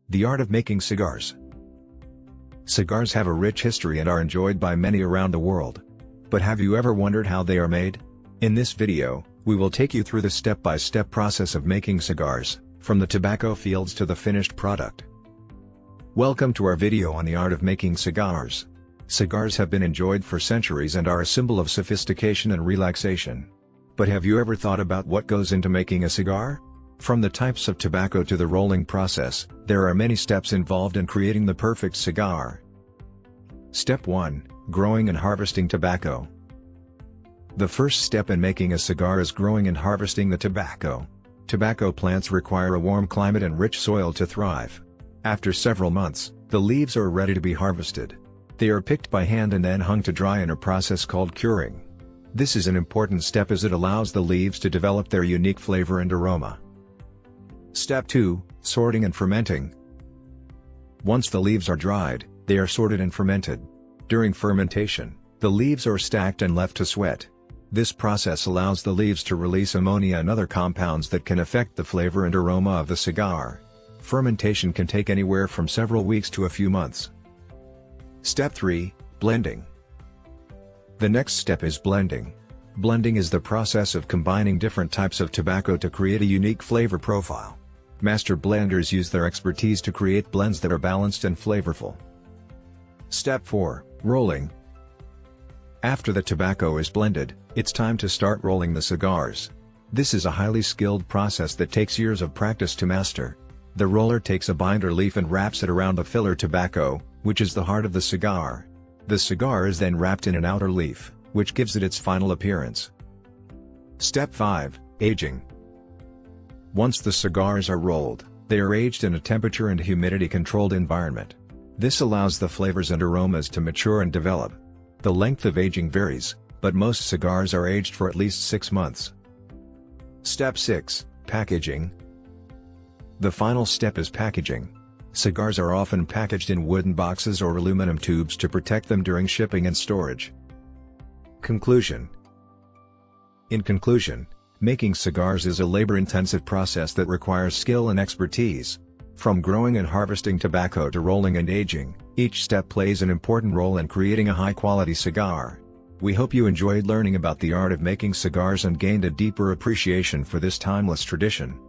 The art of making cigars. Cigars have a rich history and are enjoyed by many around the world. But have you ever wondered how they are made? In this video, we will take you through the step-by-step process of making cigars, from the tobacco fields to the finished product. Welcome to our video on the art of making cigars. Cigars have been enjoyed for centuries and are a symbol of sophistication and relaxation. But have you ever thought about what goes into making a cigar? From the types of tobacco to the rolling process, there are many steps involved in creating the perfect cigar. Step 1. Growing and harvesting tobacco. The first step in making a cigar is growing and harvesting the tobacco. Tobacco plants require a warm climate and rich soil to thrive. After several months, the leaves are ready to be harvested. They are picked by hand and then hung to dry in a process called curing. This is an important step as it allows the leaves to develop their unique flavor and aroma. Step 2. Sorting and fermenting. Once the leaves are dried, they are sorted and fermented. During fermentation, the leaves are stacked and left to sweat. This process allows the leaves to release ammonia and other compounds that can affect the flavor and aroma of the cigar. Fermentation can take anywhere from several weeks to a few months. Step 3. Blending. The next step is blending. Blending is the process of combining different types of tobacco to create a unique flavor profile. Master blenders use their expertise to create blends that are balanced and flavorful. Step 4. Rolling. After the tobacco is blended, it's time to start rolling the cigars. This is a highly skilled process that takes years of practice to master. The roller takes a binder leaf and wraps it around the filler tobacco, which is the heart of the cigar. The cigar is then wrapped in an outer leaf, which gives it its final appearance. Step 5. Aging. Once the cigars are rolled, they are aged in a temperature and humidity-controlled environment. This allows the flavors and aromas to mature and develop. The length of aging varies, but most cigars are aged for at least 6 months. Step 6. Packaging. The final step is packaging. Cigars are often packaged in wooden boxes or aluminum tubes to protect them during shipping and storage. Conclusion. In conclusion, making cigars is a labor-intensive process that requires skill and expertise. From growing and harvesting tobacco to rolling and aging, each step plays an important role in creating a high-quality cigar. We hope you enjoyed learning about the art of making cigars and gained a deeper appreciation for this timeless tradition.